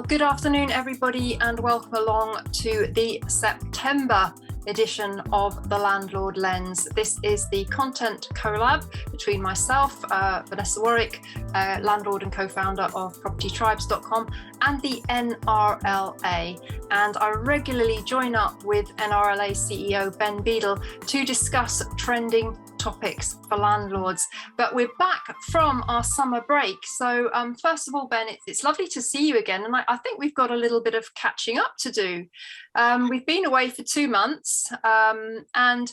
Good afternoon, everybody, and welcome along to the September edition of the Landlord Lens. This is the content collab between myself, Vanessa Warwick, landlord and co-founder of propertytribes.com, and the NRLA. And I regularly join up with NRLA CEO Ben Beadle to discuss trending topics for landlords. But we're back from our summer break. So first of all, Ben, it's lovely to see you again. And I think we've got a little bit of catching up to do. We've been away for 2 months and,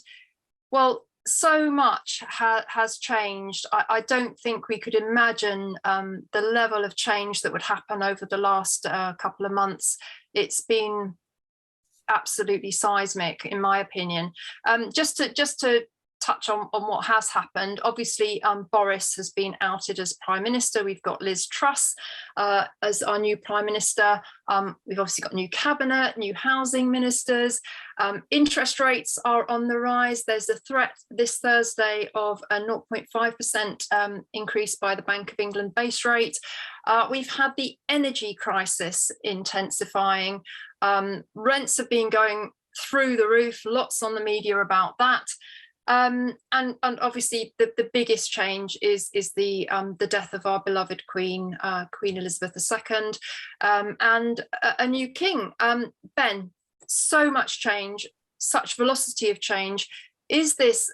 well, so much has changed. I don't think we could imagine the level of change that would happen over the last couple of months. It's been absolutely seismic, in my opinion. Just to touch on what has happened. Obviously, Boris has been outed as Prime Minister. We've got Liz Truss as our new Prime Minister. We've obviously got new cabinet, new housing ministers. Interest rates are on the rise. There's a threat this Thursday of a 0.5% increase by the Bank of England base rate. We've had the energy crisis intensifying. Rents have been going through the roof, lots on the media about that. And obviously the biggest change is the death of our beloved Queen, Queen Elizabeth II, and a new king. Ben, so much change, such velocity of change. Is this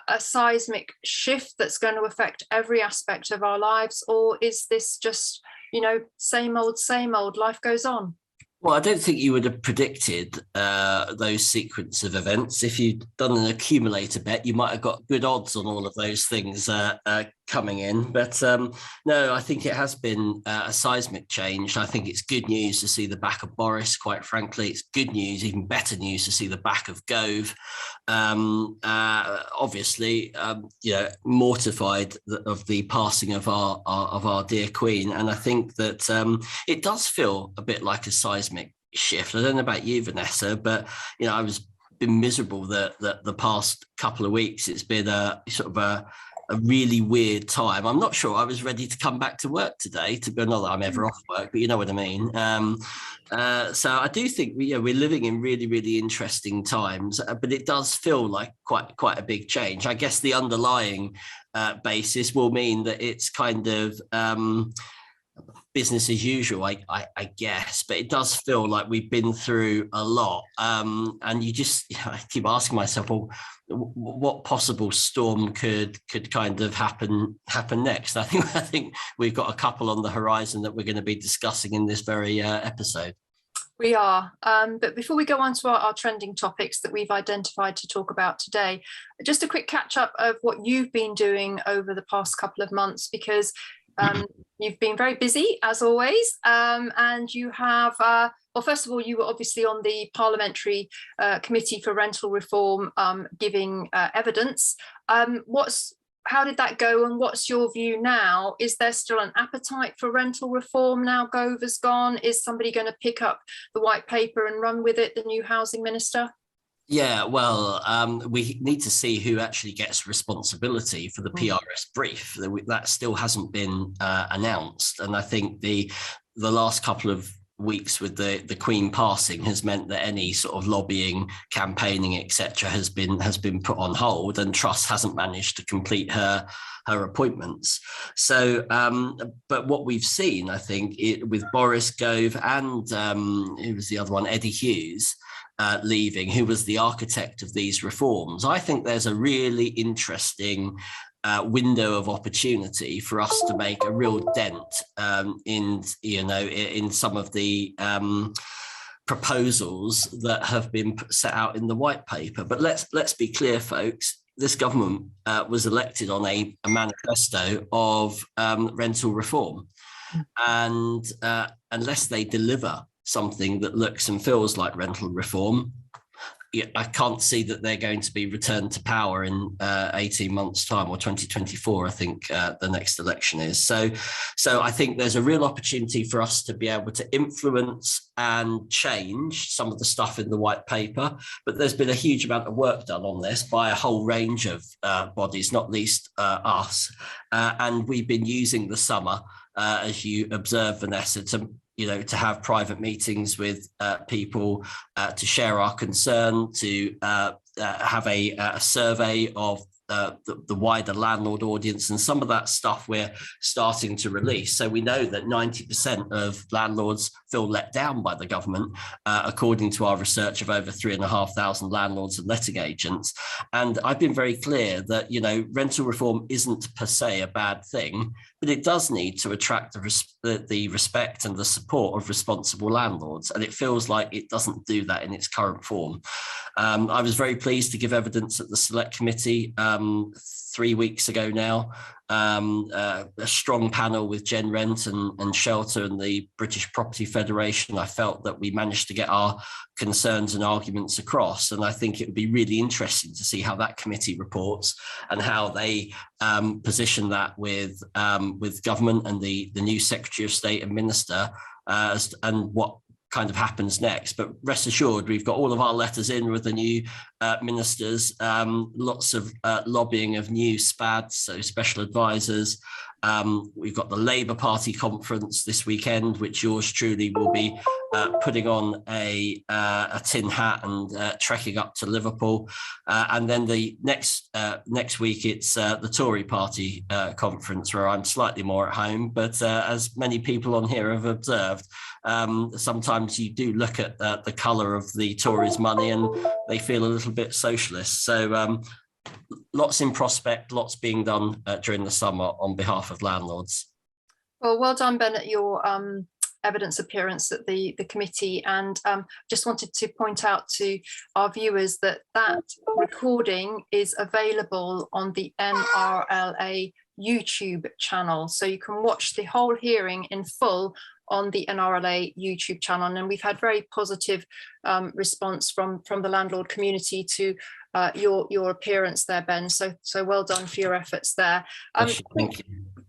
a seismic shift that's going to affect every aspect of our lives, or is this just, same old, life goes on? Well, I don't think you would have predicted those sequence of events. If you'd done an accumulator bet, you might have got good odds on all of those things coming in. But no, I think it has been a seismic change. I think it's good news to see the back of Boris, quite frankly. It's good news, even better news, to see the back of Gove. Obviously, mortified of the passing of our dear Queen. And I think that it does feel a bit like a seismic shift. I don't know about you, Vanessa, but I was been miserable that the past couple of weeks. It's been a sort of a really weird time. I'm not sure I was ready to come back to work today, to be not that I'm ever off work, but you know what I mean. So I do think we're living in really, really interesting times, but it does feel like quite a big change. I guess the underlying basis will mean that it's kind of business as usual, I guess, but it does feel like we've been through a lot. And you just, I keep asking myself, well, what possible storm could kind of happen next? I think we've got a couple on the horizon that we're going to be discussing in this very episode. We are, but before we go on to our trending topics that we've identified to talk about today, just a quick catch up of what you've been doing over the past couple of months, because you've been very busy, as always, and you have, well, first of all, you were obviously on the Parliamentary Committee for Rental Reform, giving evidence. How did that go, and what's your view now? Is there still an appetite for rental reform now Gove has gone? Is somebody going to pick up the white paper and run with it, the new housing minister? Yeah, well, we need to see who actually gets responsibility for the PRS brief. That still hasn't been announced, and I think the last couple of weeks with the Queen passing has meant that any sort of lobbying, campaigning, etc., has been put on hold, and Truss hasn't managed to complete her appointments. So, but what we've seen, I think, with Boris, Gove, and who was the other one, Eddie Hughes, leaving, who was the architect of these reforms, I think there's a really interesting window of opportunity for us to make a real dent in some of the proposals that have been set out in the white paper. But let's be clear, folks. This government was elected on a manifesto of rental reform, and unless they deliver something that looks and feels like rental reform, I can't see that they're going to be returned to power in 18 months' time, or 2024, I think the next election is. So I think there's a real opportunity for us to be able to influence and change some of the stuff in the white paper. But there's been a huge amount of work done on this by a whole range of bodies, not least us. And we've been using the summer, as you observed, Vanessa, to to have private meetings with people, to share our concern, to have a survey of the wider landlord audience, and some of that stuff we're starting to release. So we know that 90% of landlords feel let down by the government, according to our research of over 3,500 landlords and letting agents. And I've been very clear that, rental reform isn't per se a bad thing, but it does need to attract the respect and the support of responsible landlords. And it feels like it doesn't do that in its current form. I was very pleased to give evidence at the Select Committee 3 weeks ago now, a strong panel with Gen Rent and Shelter and the British Property Federation. I felt that we managed to get our concerns and arguments across, and I think it would be really interesting to see how that committee reports and how they position that with government and the new Secretary of State and Minister, and what kind of happens next. But rest assured, we've got all of our letters in with the new ministers, lots of lobbying of new SPADs, so special advisors. We've got the Labour Party conference this weekend, which yours truly will be putting on a tin hat and trekking up to Liverpool. And then the next week, it's the Tory Party conference, where I'm slightly more at home. But as many people on here have observed, sometimes you do look at the colour of the Tories' money and they feel a little bit socialist. So lots in prospect, lots being done during the summer on behalf of landlords. Well done, Ben, at your evidence appearance at the committee, and just wanted to point out to our viewers that recording is available on the NRLA YouTube channel, so you can watch the whole hearing in full on the NRLA YouTube channel. And we've had very positive response from the landlord community to your appearance there, Ben. So well done for your efforts there. Thank you.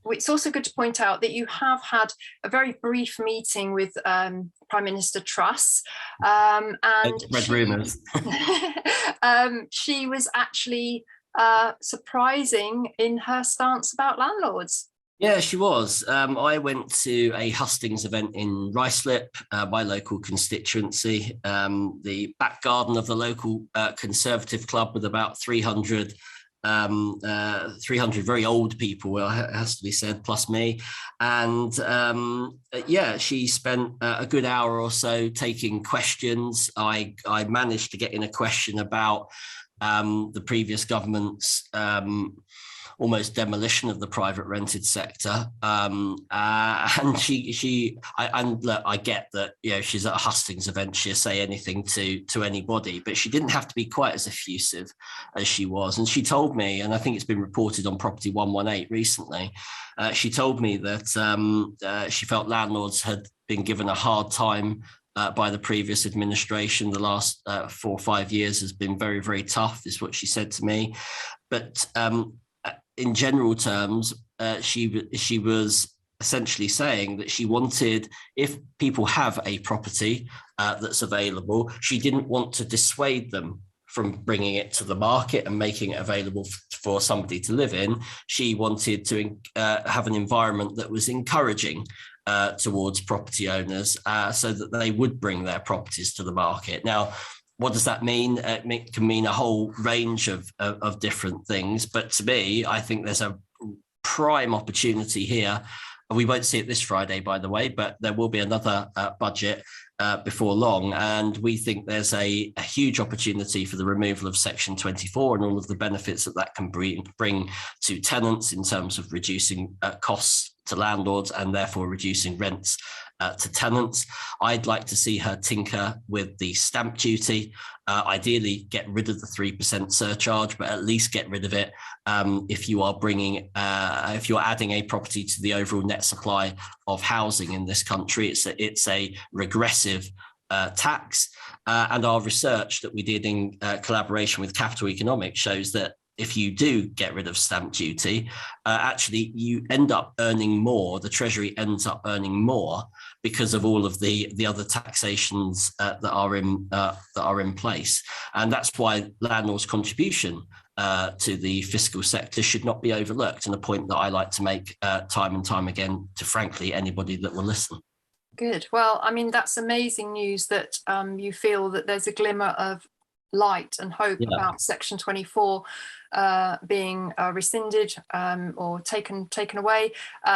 It's also good to point out that you have had a very brief meeting with Prime Minister Truss, and read rumours. She was actually surprising in her stance about landlords. Yeah, she was. I went to a hustings event in Ruislip, my local constituency, the back garden of the local Conservative club, with about 300 very old people, well, it has to be said, plus me. And she spent a good hour or so taking questions. I managed to get in a question about the previous government's almost demolition of the private rented sector, and I get that, she's at a hustings event, she'll say anything to anybody, but she didn't have to be quite as effusive as she was. And she told me, and I think it's been reported on Property 118 recently, she told me that she felt landlords had been given a hard time by the previous administration. The last 4 or 5 years has been very, very tough, is what she said to me. But in general terms, she was essentially saying that she wanted, if people have a property that's available, she didn't want to dissuade them from bringing it to the market and making it available for somebody to live in. She wanted to have an environment that was encouraging towards property owners, so that they would bring their properties to the market. Now, what does that mean? It can mean a whole range of different things. But to me, I think there's a prime opportunity here. We won't see it this Friday, by the way, but there will be another budget before long. And we think there's a huge opportunity for the removal of Section 24 and all of the benefits that can bring to tenants in terms of reducing costs to landlords and therefore reducing rents to tenants. I'd like to see her tinker with the stamp duty, ideally get rid of the 3% surcharge, but at least get rid of it if you are if you're adding a property to the overall net supply of housing in this country. It's a regressive tax, and our research that we did in collaboration with Capital Economics shows that if you do get rid of stamp duty, actually you end up earning more. The Treasury ends up earning more because of all of the other taxations that are in place, and that's why landlords' contribution to the fiscal sector should not be overlooked. And a point that I like to make time and time again to, frankly, anybody that will listen. Good. Well, I mean, that's amazing news that you feel that there's a glimmer of light and hope about Section 24 being rescinded or taken away.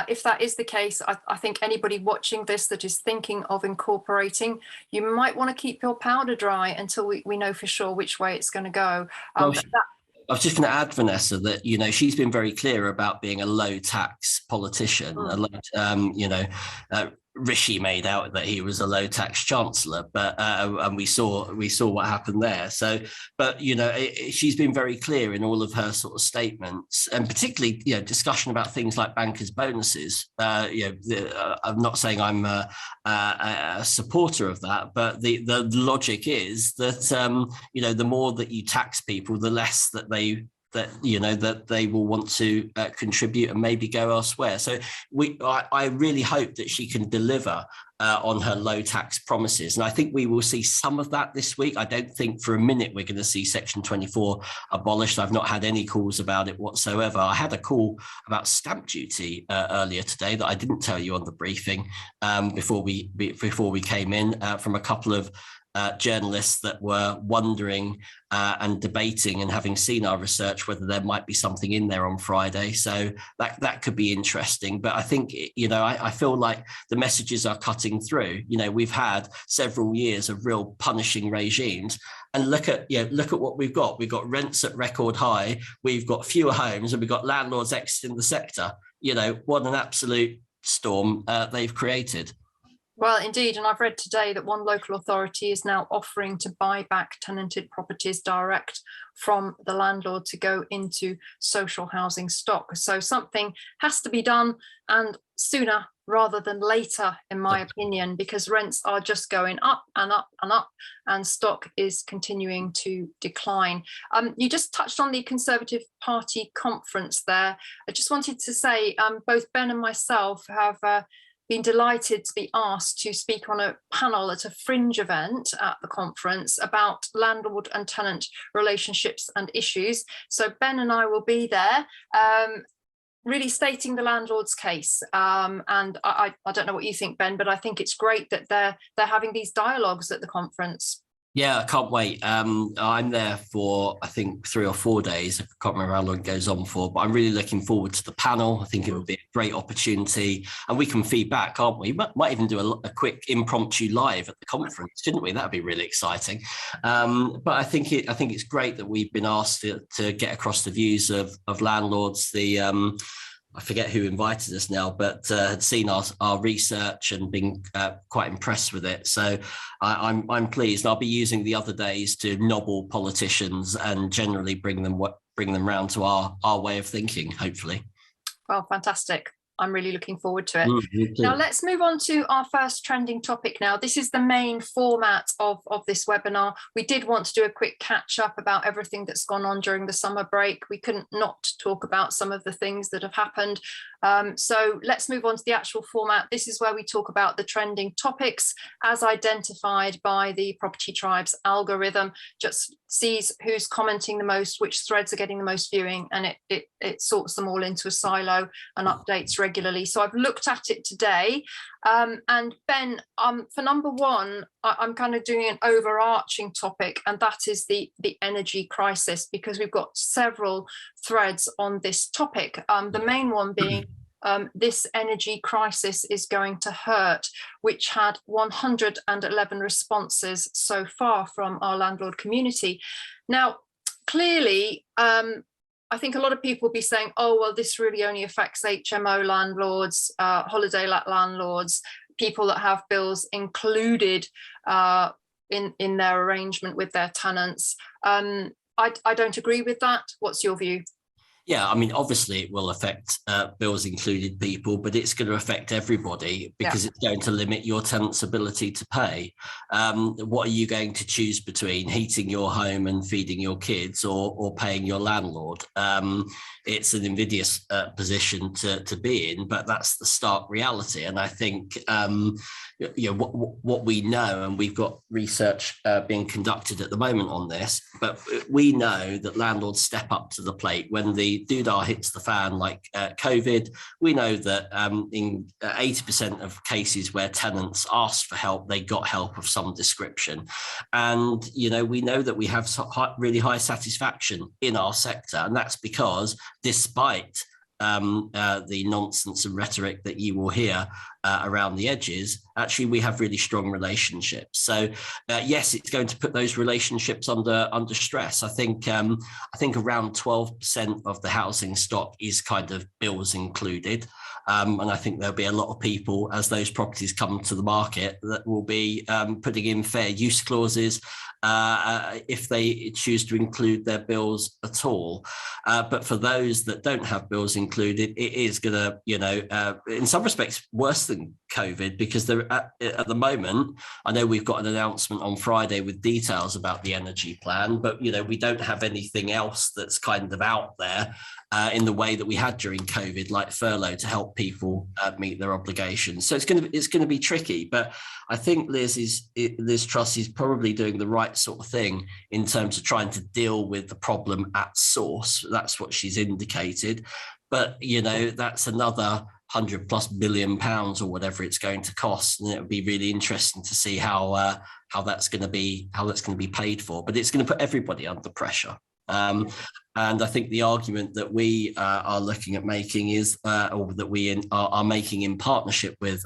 If that is the case, I think anybody watching this that is thinking of incorporating, you might want to keep your powder dry until we know for sure which way it's going to go. I was just going to add, Vanessa, that, you know, she's been very clear about being a low tax politician. Rishi made out that he was a low tax chancellor, but and we saw what happened there. So, but you know, she's been very clear in all of her sort of statements, and particularly, you know, discussion about things like bankers' bonuses. I'm not saying I'm a supporter of that, but the logic is that you know, the more that you tax people, the less that they will want to contribute and maybe go elsewhere. So I really hope that she can deliver on her low tax promises. And I think we will see some of that this week. I don't think for a minute we're going to see Section 24 abolished. I've not had any calls about it whatsoever. I had a call about stamp duty earlier today that I didn't tell you on the briefing before we came in from a couple of journalists that were wondering and debating and having seen our research whether there might be something in there on Friday. So that could be interesting. But I think, you know, I feel like the messages are cutting through. You know, we've had several years of real punishing regimes. And look at what we've got. We've got rents at record high. We've got fewer homes, and we've got landlords exiting the sector. You know, what an absolute storm they've created. Well, indeed. And I've read today that one local authority is now offering to buy back tenanted properties direct from the landlord to go into social housing stock. So something has to be done, and sooner rather than later, in my opinion, because rents are just going up and up and up, and stock is continuing to decline. You just touched on the Conservative Party conference there. I just wanted to say both Ben and myself have been delighted to be asked to speak on a panel at a fringe event at the conference about landlord and tenant relationships and issues. So Ben and I will be there, really stating the landlord's case. And I don't know what you think, Ben, but I think it's great that they're having these dialogues at the conference. Yeah, I can't wait. I'm there for, I think, 3 or 4 days. I can't remember how long it goes on for, but I'm really looking forward to the panel. I think it will be a great opportunity, and we can feed back, can't we? Might even do a quick impromptu live at the conference, shouldn't we? That'd be really exciting. But I think it's great that we've been asked to get across the views of landlords. I forget who invited us now, but had seen our research and been quite impressed with it. So I'm pleased. I'll be using the other days to nobble politicians and generally bring them round to our way of thinking, hopefully. Well, fantastic. I'm really looking forward to it. Now let's move on to our first trending topic now. This is the main format of this webinar. We did want to do a quick catch up about everything that's gone on during the summer break. We couldn't not talk about some of the things that have happened. So let's move on to the actual format. This is where we talk about the trending topics as identified by the Property Tribes algorithm. Just sees who's commenting the most, which threads are getting the most viewing, and it sorts them all into a silo and updates regularly. So I've looked at it today. And Ben, for number one, I'm kind of doing an overarching topic, and that is the energy crisis, because we've got several threads on this topic. The main one being this energy crisis is going to hurt, which had 111 responses so far from our landlord community. Now, clearly, I think a lot of people will be saying, oh, well, this really only affects HMO landlords, holiday let landlords, people that have bills included in their arrangement with their tenants. I don't agree with that. What's your view? Yeah, I mean, obviously it will affect bills included people, but it's going to affect everybody because it's going to limit your tenant's ability to pay. What are you going to choose between heating your home and feeding your kids or paying your landlord? It's an invidious position to be in, but that's the stark reality. And I think what we know, and we've got research being conducted at the moment on this, but we know that landlords step up to the plate when the the doodah hits the fan, like COVID, we know that in 80% of cases where tenants asked for help, they got help of some description. And, we know that we have really high satisfaction in our sector. And that's because despite the nonsense and rhetoric that you will hear around the edges, actually we have really strong relationships. So yes, it's going to put those relationships under stress. I think around 12% of the housing stock is kind of bills included. And I think there'll be a lot of people, as those properties come to the market, that will be putting in fair use clauses if they choose to include their bills at all. But for those that don't have bills included, it is going to, in some respects, worse than COVID, because they're at the moment, I know we've got an announcement on Friday with details about the energy plan, but we don't have anything else that's kind of out there in the way that we had during COVID, like furlough, to help people meet their obligations. So it's going to be tricky, but I think Liz Truss is probably doing the right sort of thing in terms of trying to deal with the problem at source. That's what she's indicated. But that's another £100+ billion or whatever it's going to cost, and it would be really interesting to see how that's going to be paid for. But it's going to put everybody under pressure. And I think the argument that we are looking at making is, or that we are making in partnership with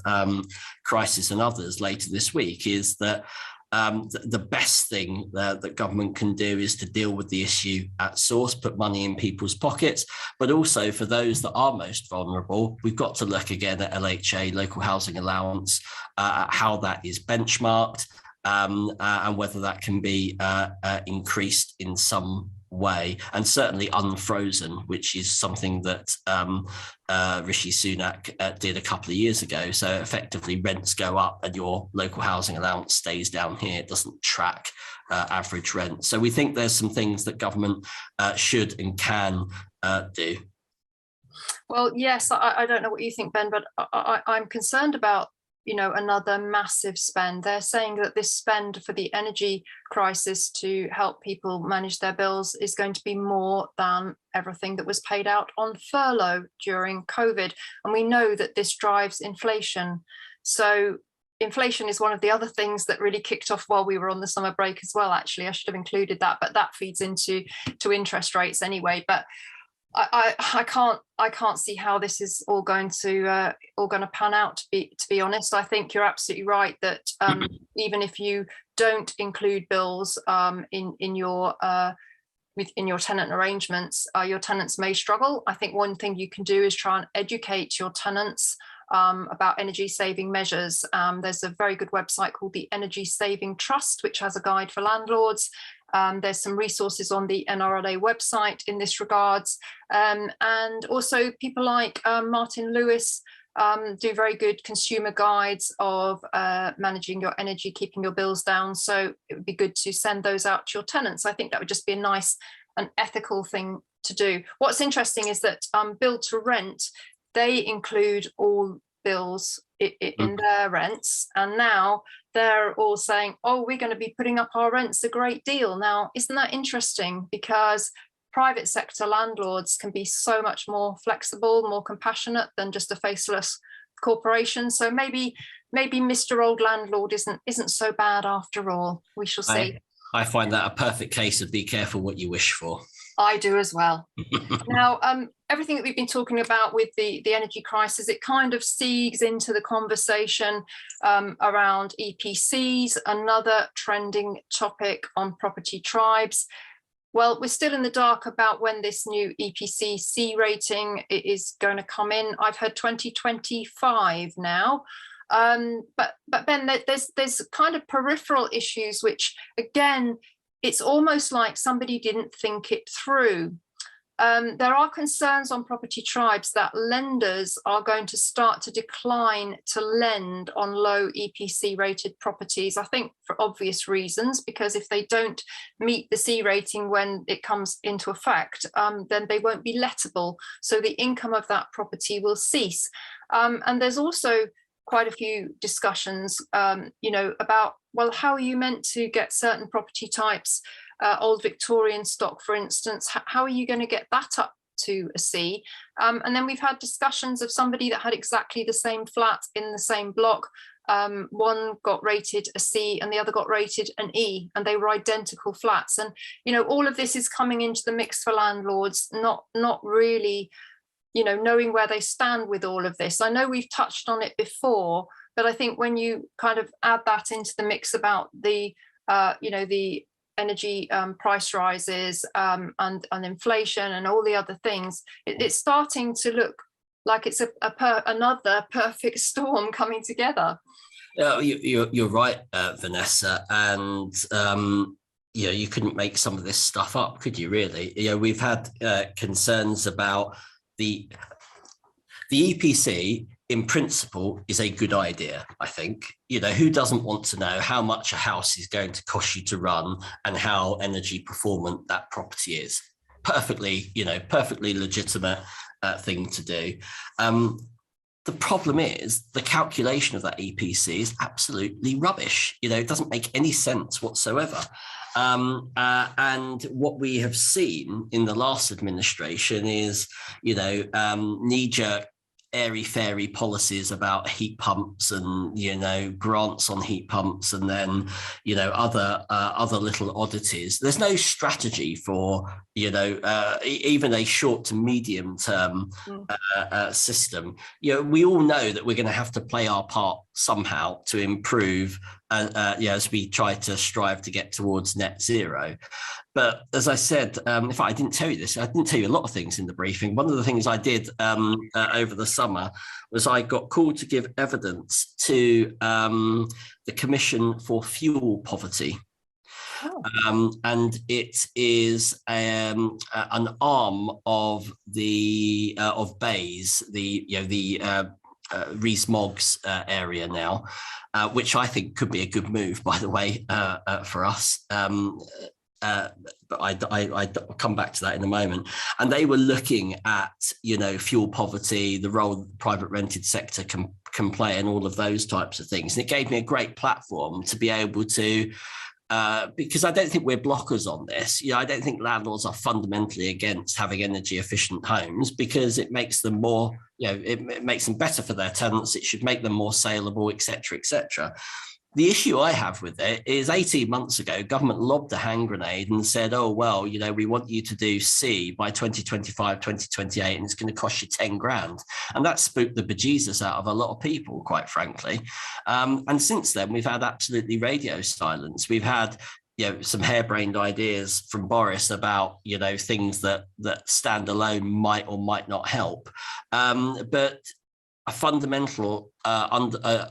Crisis and others later this week, is that the best thing that government can do is to deal with the issue at source, put money in people's pockets, but also for those that are most vulnerable, we've got to look again at LHA, local housing allowance, how that is benchmarked, and whether that can be increased in some way, and certainly unfrozen, which is something that Rishi Sunak did a couple of years ago. So effectively rents go up and your local housing allowance stays down here. It doesn't track average rent. So we think there's some things that government should and can do. Well, yes, I don't know what you think, Ben, but I'm concerned about another massive spend. They're saying that this spend for the energy crisis to help people manage their bills is going to be more than everything that was paid out on furlough during COVID. And we know that this drives inflation. So inflation is one of the other things that really kicked off while we were on the summer break as well. Actually, I should have included that, but that feeds into interest rates anyway. But I can't see how this is all going to pan out. To be honest, I think you're absolutely right that even if you don't include bills in your tenant arrangements, your tenants may struggle. I think one thing you can do is try and educate your tenants about energy saving measures. There's a very good website called the Energy Saving Trust, which has a guide for landlords. There's some resources on the NRLA website in this regards. And also people like Martin Lewis do very good consumer guides of managing your energy, keeping your bills down. So it would be good to send those out to your tenants. I think that would just be a nice and ethical thing to do. What's interesting is that build to rent, they include all bills in their rents, and now they're all saying, oh, we're going to be putting up our rents a great deal. Now, isn't that interesting? Because private sector landlords can be so much more flexible, more compassionate than just a faceless corporation. So maybe Mr. Old Landlord isn't so bad after all. We shall see. I find that a perfect case of be careful what you wish for. I do as well. Now, everything that we've been talking about with the energy crisis, it kind of segues into the conversation around EPCs, another trending topic on property tribes. Well, we're still in the dark about when this new EPC C rating is going to come in. I've heard 2025 now. But Ben, there's kind of peripheral issues, which again, it's almost like somebody didn't think it through. There are concerns on property tribes that lenders are going to start to decline to lend on low EPC rated properties, I think for obvious reasons, because if they don't meet the C rating when it comes into effect, then they won't be lettable. So the income of that property will cease. And there's also quite a few discussions, about, well, how are you meant to get certain property types, old Victorian stock, for instance, how are you going to get that up to a C. And then we've had discussions of somebody that had exactly the same flat in the same block. One got rated a C and the other got rated an E, and they were identical flats. And, you know, all of this is coming into the mix for landlords, not really, you know, knowing where they stand with all of this. I know we've touched on it before, but I think when you kind of add that into the mix about the, you know, the energy price rises and inflation and all the other things, it's starting to look like it's another perfect storm coming together. You're right, Vanessa, and you know, you couldn't make some of this stuff up, could you? Really? You know, we've had concerns about the EPC. In principle, is a good idea, I think. You know, who doesn't want to know how much a house is going to cost you to run and how energy performant that property is? Perfectly, you know, perfectly legitimate thing to do. The problem is the calculation of that EPC is absolutely rubbish. You know, it doesn't make any sense whatsoever. And what we have seen in the last administration is, you know, knee-jerk airy-fairy policies about heat pumps and, you know, grants on heat pumps, and then, you know, other little oddities. There's no strategy for, you know, even a short to medium term system. You know, we all know that we're going to have to play our part somehow to improve, yeah, as we try to strive to get towards net zero. But as I said, in fact, I didn't tell you this. I didn't tell you a lot of things in the briefing. One of the things I did over the summer was I got called to give evidence to the Commission for Fuel Poverty. Oh. And it is an arm of the of BEIS, the Rees-Moggs area now, which I think could be a good move, by the way, for us. But I'll come back to that in a moment. And they were looking at, you know, fuel poverty, the role the private rented sector can play, and all of those types of things. And it gave me a great platform to be able to, because I don't think we're blockers on this. You know, I don't think landlords are fundamentally against having energy efficient homes, because it makes them more, you know, it makes them better for their tenants. It should make them more saleable, etc., etc. The issue I have with it is 18 months ago, government lobbed a hand grenade and said, oh, well, you know, we want you to do C by 2025, 2028, and it's going to cost you 10 grand. And that spooked the bejesus out of a lot of people, quite frankly. And since then, we've had absolutely radio silence. We've had, you know, some harebrained ideas from Boris about, you know, things that stand alone might or might not help. But a fundamental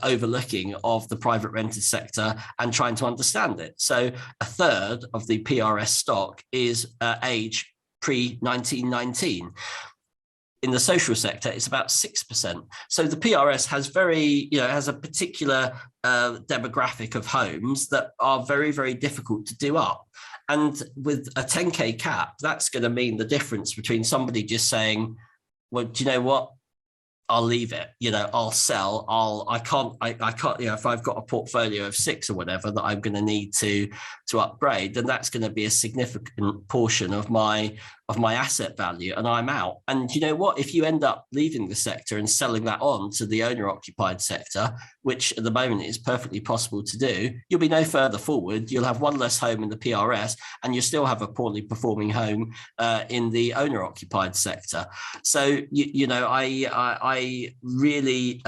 overlooking of the private rented sector and trying to understand it. So a third of the PRS stock is age pre-1919. In the social sector, it's about 6%. So the PRS has has a particular demographic of homes that are very, very difficult to do up. And with a 10K cap, that's going to mean the difference between somebody just saying, well, do you know what? I'll leave it, you know, I'll sell, I can't, you know, if I've got a portfolio of 6 or whatever that I'm going to need to upgrade, then that's going to be a significant portion of my asset value, and I'm out. And you know what, if you end up leaving the sector and selling that on to the owner occupied sector, which at the moment is perfectly possible to do, you'll be no further forward. You'll have one less home in the PRS, and you still have a poorly performing home in the owner occupied sector. So you know, I really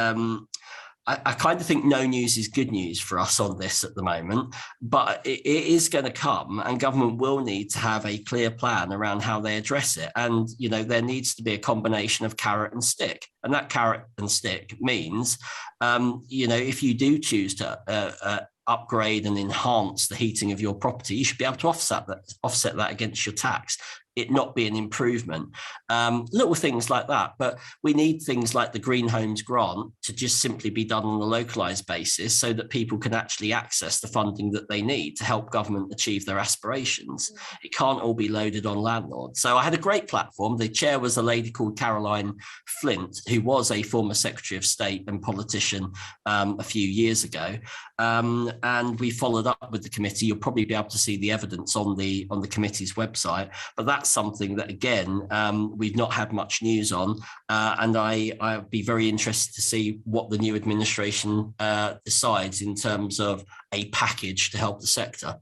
I kind of think no news is good news for us on this at the moment, but it is going to come, and government will need to have a clear plan around how they address it. And, you know, there needs to be a combination of carrot and stick. And that carrot and stick means, you know, if you do choose to upgrade and enhance the heating of your property, you should be able to offset that against your tax, it not be an improvement. Little things like that, but we need things like the Green Homes Grant to just simply be done on a localised basis, so that people can actually access the funding that they need to help government achieve their aspirations. It can't all be loaded on landlords. So I had a great platform. The chair was a lady called Caroline Flint, who was a former Secretary of State and politician a few years ago. And we followed up with the committee. You'll probably be able to see the evidence on the committee's website, but that that's something that, again, we've not had much news on. And I'd be very interested to see what the new administration decides in terms of a package to help the sector.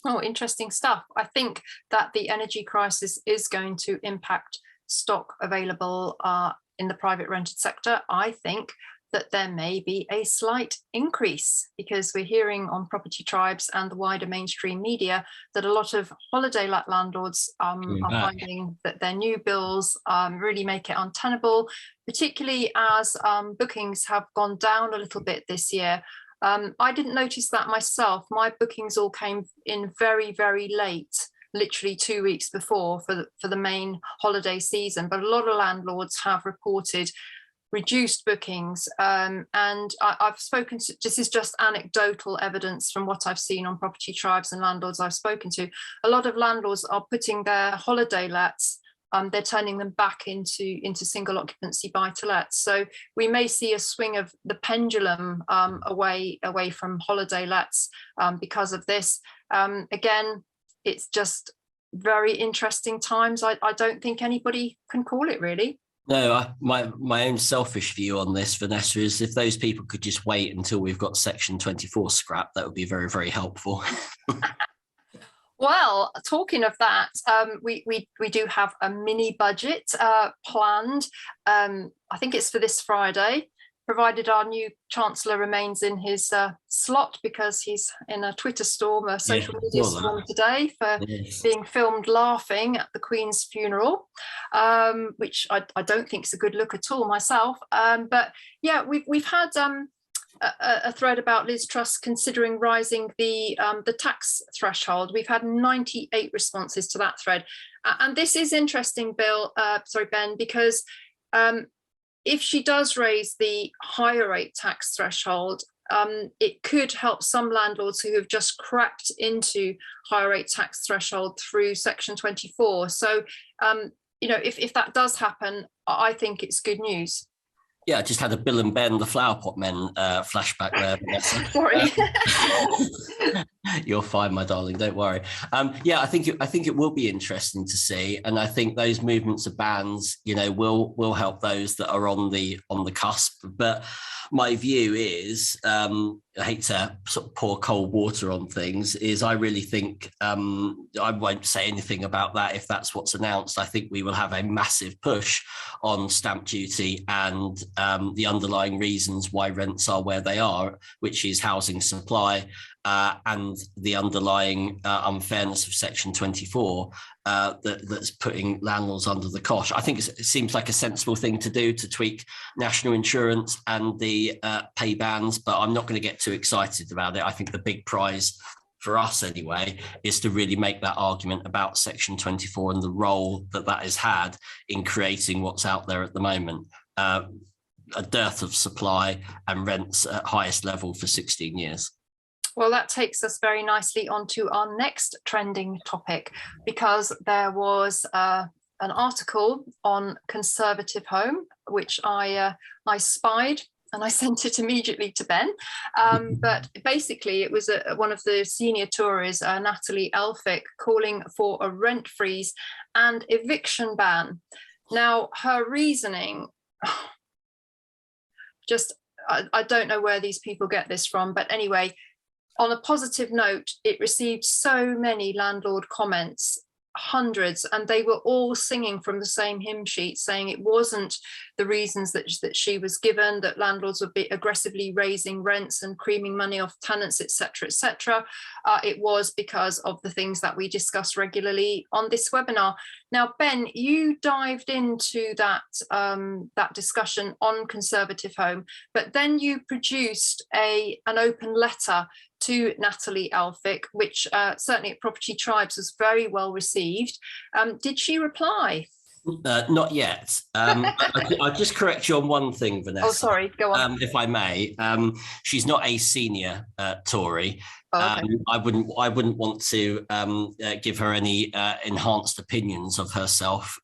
Oh, interesting stuff. I think that the energy crisis is going to impact stock available in the private rented sector. I think that there may be a slight increase, because we're hearing on Property Tribes and the wider mainstream media that a lot of holiday let landlords are finding that their new bills really make it untenable, particularly as bookings have gone down a little bit this year. I didn't notice that myself. My bookings all came in very, very late, literally 2 weeks before for the main holiday season. But a lot of landlords have reported reduced bookings. And I've spoken to, this is just anecdotal evidence from what I've seen on Property Tribes and landlords I've spoken to. A lot of landlords are putting their holiday lets, they're turning them back into single occupancy buy-to-lets. So we may see a swing of the pendulum away from holiday lets because of this. Again, it's just very interesting times. I don't think anybody can call it, really. No, my own selfish view on this, Vanessa, is if those people could just wait until we've got Section 24 scrapped, that would be very, very helpful. Well, talking of that, we do have a mini budget planned. I think it's for this Friday, provided our new Chancellor remains in his slot, because he's in a Twitter storm, a social media storm today for being filmed laughing at the Queen's funeral, which I don't think is a good look at all myself. But yeah, we've had a thread about Liz Truss considering rising the tax threshold. We've had 98 responses to that thread, and this is interesting, Ben, because if she does raise the higher rate tax threshold, it could help some landlords who have just cracked into higher rate tax threshold through Section 24. So, if that does happen, I think it's good news. Yeah, I just had a Bill and Ben, the Flower Pot Men flashback there, Vanessa. Sorry. You're fine, my darling. Don't worry. Yeah, I think it will be interesting to see, and I think those movements of bans, will help those that are on the cusp. But my view is, I hate to sort of pour cold water on things, is I really think I won't say anything about that if that's what's announced. I think we will have a massive push on stamp duty and the underlying reasons why rents are where they are, which is housing supply and the underlying unfairness of Section 24 that's putting landlords under the cosh. I think it seems like a sensible thing to do, to tweak national insurance and the pay bans, but I'm not going to get too excited about it. I think the big prize for us anyway is to really make that argument about Section 24 and the role that has had in creating what's out there at the moment. A dearth of supply and rents at highest level for 16 years. Well, that takes us very nicely onto our next trending topic, because there was an article on Conservative Home, which I spied and I sent it immediately to Ben. But basically, it was one of the senior Tories, Natalie Elphicke, calling for a rent freeze and eviction ban. Now, her reasoning, I don't know where these people get this from, but anyway, on a positive note, it received so many landlord comments, hundreds, and they were all singing from the same hymn sheet, saying it wasn't the reasons that she was given, that landlords would be aggressively raising rents and creaming money off tenants, etc., etc. It was because of the things that we discuss regularly on this webinar. Now, Ben, you dived into that discussion on Conservative Home, but then you produced an open letter to Natalie Elphicke, which certainly at Property Tribes was very well received. Did she reply? Not yet. I'll just correct you on one thing, Vanessa. Oh, sorry, go on. If I may. She's not a senior Tory. Oh, okay. I wouldn't want to give her any enhanced opinions of herself.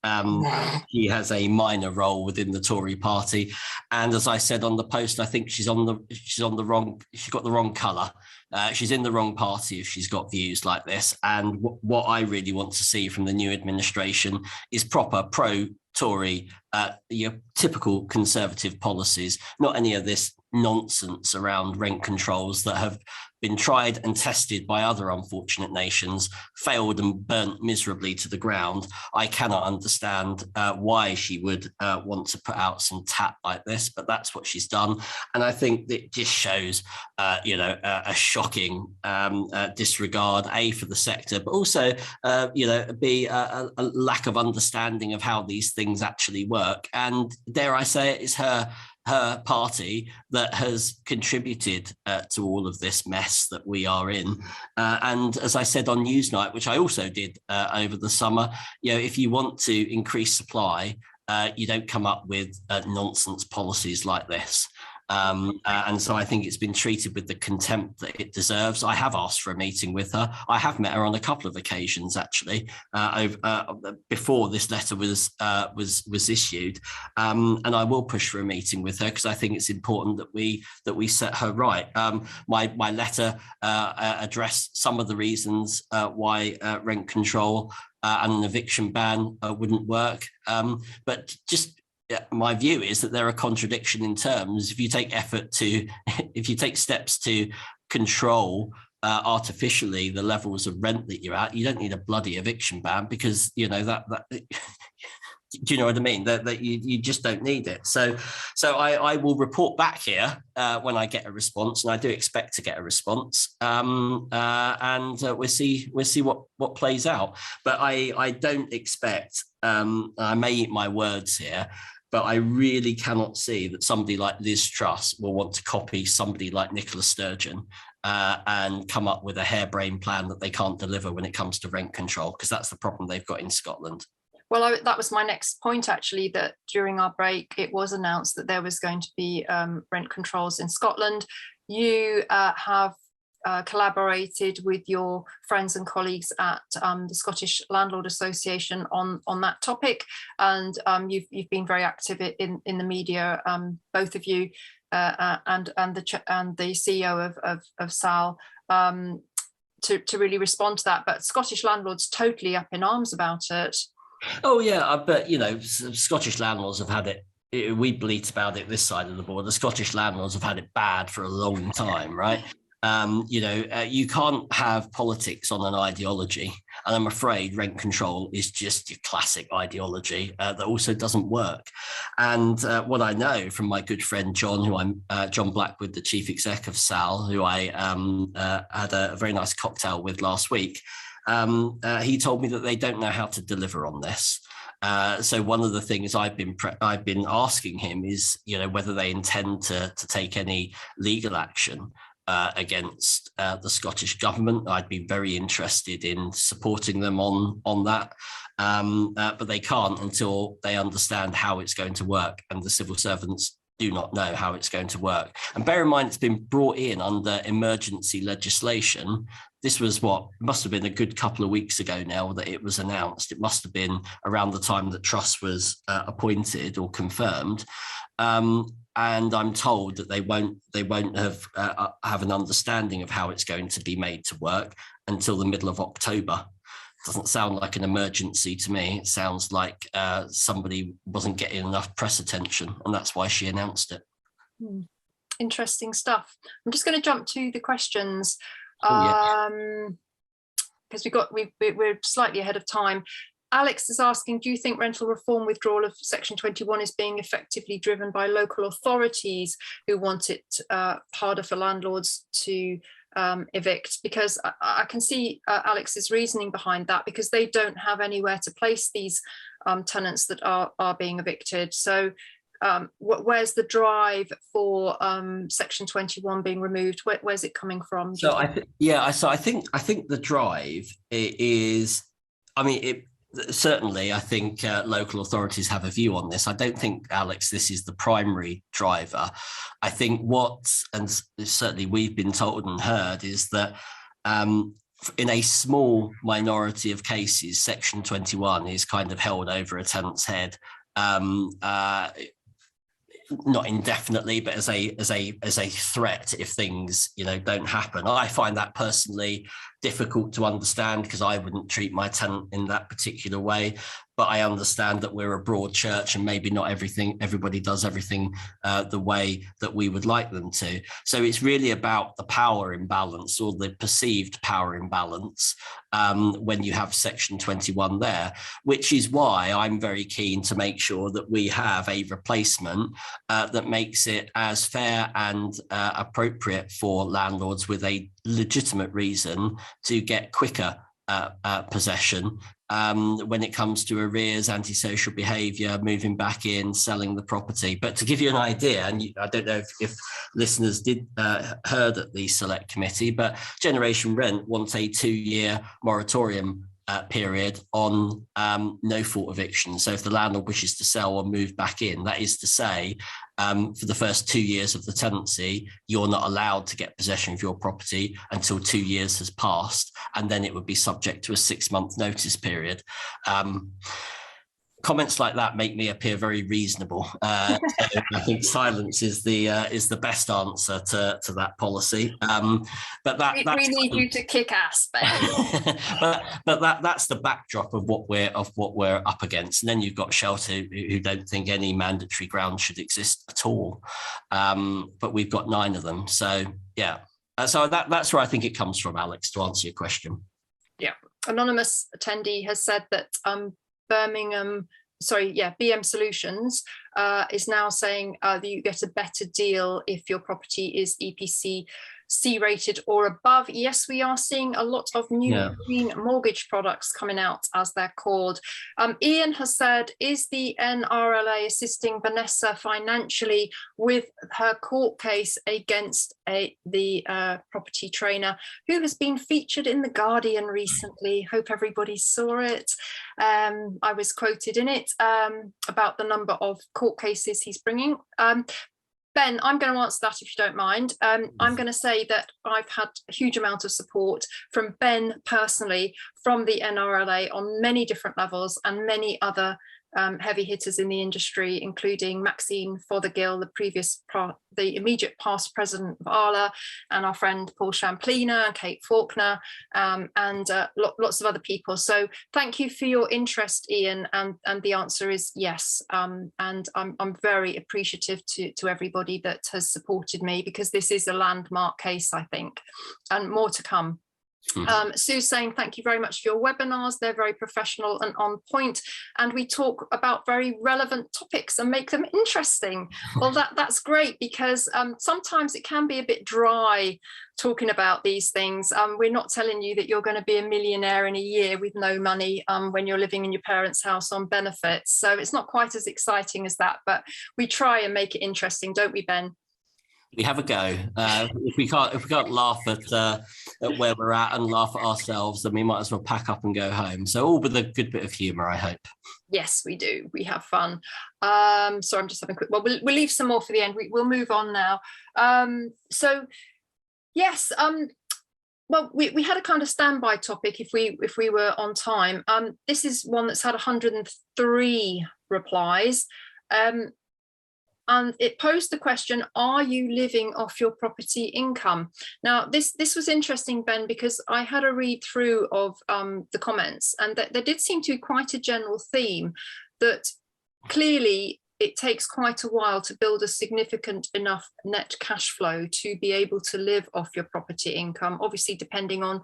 She has a minor role within the Tory party, and as I said on the post, I think she's got the wrong colour. She's in the wrong party if she's got views like this. And what I really want to see from the new administration is proper pro-Tory, your typical Conservative policies, not any of this nonsense around rent controls that have been tried and tested by other unfortunate nations, failed and burnt miserably to the ground. I cannot understand why she would want to put out some tat like this, but that's what she's done. And I think that it just shows, a shocking disregard, A, for the sector, but also, B, a lack of understanding of how these things actually work. And dare I say it, is her party that has contributed to all of this mess that we are in. And as I said on Newsnight, which I also did over the summer, if you want to increase supply, you don't come up with nonsense policies like this. And so I think it's been treated with the contempt that it deserves. I have asked for a meeting with her. I have met her on a couple of occasions, actually, before this letter was issued, and I will push for a meeting with her because I think it's important that we set her right. My letter addressed some of the reasons why rent control and an eviction ban wouldn't work, but just. My view is that there are contradictions in terms. If you take steps to control artificially the levels of rent that you're at, you don't need a bloody eviction ban because that do you know what I mean? That you just don't need it. So I will report back here when I get a response, and I do expect to get a response. And we'll see what plays out. But I don't expect. I may eat my words here, but I really cannot see that somebody like Liz Truss will want to copy somebody like Nicola Sturgeon and come up with a harebrained plan that they can't deliver when it comes to rent control, because that's the problem they've got in Scotland. Well, that was my next point, actually, that during our break, it was announced that there was going to be rent controls in Scotland. You have collaborated with your friends and colleagues at the Scottish Landlord Association on that topic, and you've been very active in the media, both of you, and the CEO of SAL, to really respond to that. But Scottish landlords totally up in arms about it. Oh yeah, but Scottish landlords have had it. We bleat about it this side of the board. The Scottish landlords have had it bad for a long time, right? You can't have politics on an ideology, and I'm afraid rent control is just your classic ideology that also doesn't work. And what I know from my good friend John, John Blackwood, the chief exec of SAL, who I had a very nice cocktail with last week, he told me that they don't know how to deliver on this. So one of the things I've been asking him is, whether they intend to take any legal action against the Scottish government. I'd be very interested in supporting them on that, but they can't until they understand how it's going to work, and the civil servants do not know how it's going to work. And bear in mind, it's been brought in under emergency legislation. This was must have been a good couple of weeks ago now that it was announced. It must have been around the time that Truss was appointed or confirmed. And I'm told that they won't have an understanding of how it's going to be made to work until the middle of October. Doesn't sound like an emergency to me. It sounds like somebody wasn't getting enough press attention, and that's why she announced it. Interesting stuff. I'm just going to jump to the questions because we're slightly ahead of time. Alex is asking, do you think rental reform withdrawal of Section 21 is being effectively driven by local authorities who want it harder for landlords to evict? Because I can see Alex's reasoning behind that, because they don't have anywhere to place these tenants that are being evicted. So where's the drive for Section 21 being removed? Where's it coming from? So I think the drive is, certainly, I think local authorities have a view on this. I don't think, Alex, this is the primary driver. I think and certainly we've been told and heard, is that in a small minority of cases, Section 21 is kind of held over a tenant's head, not indefinitely, but as a threat if things don't happen. I find that personally difficult to understand, because I wouldn't treat my tenant in that particular way. But I understand that we're a broad church and maybe not everybody does everything the way that we would like them to. So it's really about the power imbalance, or the perceived power imbalance, when you have Section 21 there, which is why I'm very keen to make sure that we have a replacement that makes it as fair and appropriate for landlords with a legitimate reason to get quicker possession when it comes to arrears, antisocial behaviour, moving back in, selling the property. But to give you an idea, and I don't know if listeners did heard at the select committee, but Generation Rent wants a 2-year moratorium period on no fault eviction. So if the landlord wishes to sell or move back in, that is to say, for the first 2 years of the tenancy, you're not allowed to get possession of your property until 2 years has passed, and then it would be subject to a 6-month notice period. Comments like that make me appear very reasonable. So I think silence is the best answer to that policy. But we need you to kick ass, Ben. but that's the backdrop of what we're up against. And then you've got Shelter, who don't think any mandatory ground should exist at all. But we've got 9 of them. So yeah. So that's where I think it comes from, Alex, to answer your question. Yeah. Anonymous attendee has said that BM Solutions is now saying that you get a better deal if your property is EPC C rated or above. Yes, we are seeing a lot of new green mortgage products coming out, as they're called. Ian has said, is the NRLA assisting Vanessa financially with her court case against the property trainer who has been featured in The Guardian recently? Hope everybody saw it. I was quoted in it about the number of court cases he's bringing. Ben, I'm going to answer that if you don't mind. I'm going to say that I've had a huge amount of support from Ben personally, from the NRLA on many different levels, and many other heavy hitters in the industry, including Maxine Fothergill, the immediate past president of ARLA, and our friend Paul Champlina and Kate Faulkner, and lots of other people. So thank you for your interest, Ian, and the answer is yes. And I'm very appreciative to everybody that has supported me, because this is a landmark case, I think, and more to come. Sue's saying, thank you very much for your webinars. They're very professional and on point, and we talk about very relevant topics and make them interesting. Well, that's great, because sometimes it can be a bit dry talking about these things. We're not telling you that you're going to be a millionaire in a year with no money when you're living in your parents' house on benefits. So it's not quite as exciting as that, but we try and make it interesting, don't we, Ben? We have a go. If we can't laugh at where we're at and laugh at ourselves, then we might as well pack up and go home. So all with a good bit of humour, I hope. Yes, we do. We have fun. So I'm just having a quick. Well, we'll leave some more for the end. We'll move on now. So yes. Well, we had a kind of standby topic if we were on time. This is one that's had 103 replies. And it posed the question, are you living off your property income? Now, this was interesting, Ben, because I had a read through of the comments, and that there did seem to be quite a general theme that clearly it takes quite a while to build a significant enough net cash flow to be able to live off your property income, obviously depending on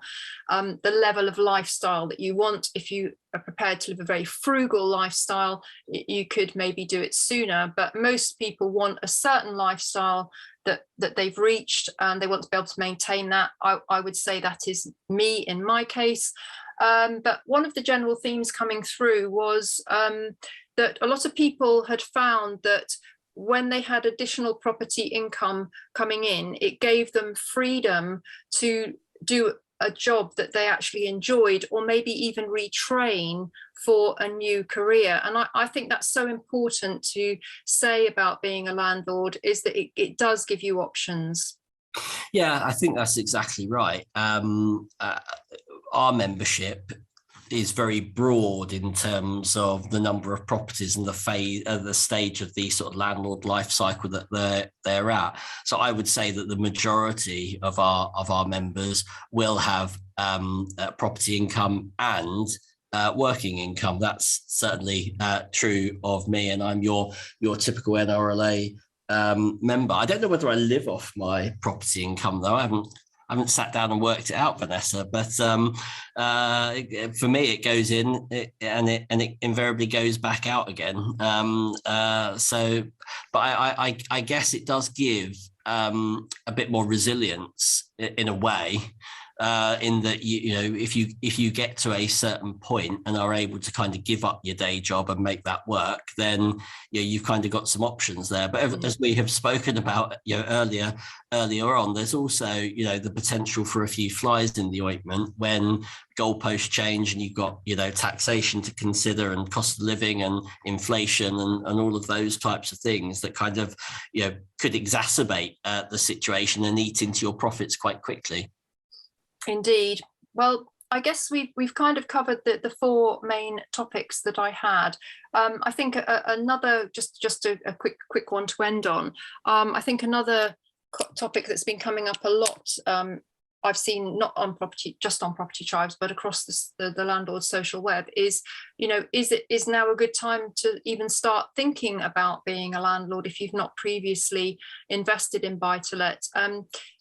the level of lifestyle that you want. If you are prepared to live a very frugal lifestyle, you could maybe do it sooner, but most people want a certain lifestyle that they've reached, and they want to be able to maintain that. I would say that is me in my case. But one of the general themes coming through was that a lot of people had found that when they had additional property income coming in, it gave them freedom to do a job that they actually enjoyed, or maybe even retrain for a new career. And I think that's so important to say about being a landlord, is that it does give you options. Yeah, I think that's exactly right. Our membership is very broad in terms of the number of properties and the stage of the sort of landlord life cycle that they're at. So I would say that the majority of our members will have property income and working income. That's certainly true of me, and I'm your typical NRLA member. I don't know whether I live off my property income though. I haven't sat down and worked it out, Vanessa, but for me, it goes in and it invariably goes back out again. But I guess it does give a bit more resilience in a way. In that you know if you get to a certain point and are able to kind of give up your day job and make that work, then you've kind of got some options there. But as we have spoken about earlier on, there's also the potential for a few flies in the ointment when goalposts change and you've got taxation to consider and cost of living and inflation and all of those types of things that kind of could exacerbate the situation and eat into your profits quite quickly. Indeed. Well, I guess we've kind of covered the four main topics that I had. I think another just a quick one to end on. I think another topic that's been coming up a lot. I've seen not on just on Property Tribes, but across the landlord's social web is is now a good time to even start thinking about being a landlord if you've not previously invested in buy-to-let.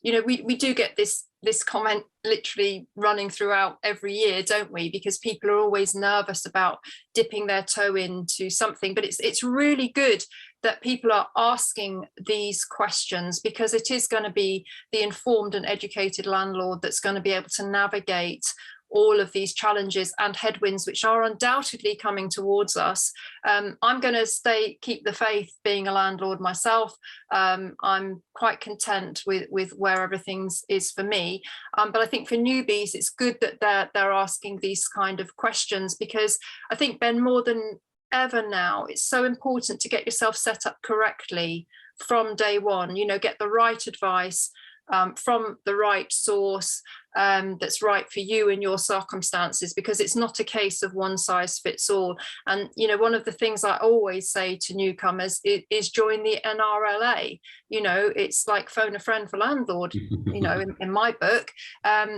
We do get this comment literally running throughout every year, don't we? Because people are always nervous about dipping their toe into something, but it's really good that people are asking these questions, because it is going to be the informed and educated landlord that's going to be able to navigate all of these challenges and headwinds which are undoubtedly coming towards us. I'm going to keep the faith being a landlord myself. I'm quite content with where everything is for me. But I think for newbies, it's good that they're asking these kind of questions, because I think, Ben, more than ever now, it's so important to get yourself set up correctly from day one, get the right advice from the right source that's right for you and your circumstances, because it's not a case of one size fits all. And one of the things I always say to newcomers is join the NRLA. It's like phone a friend for landlord, in my book.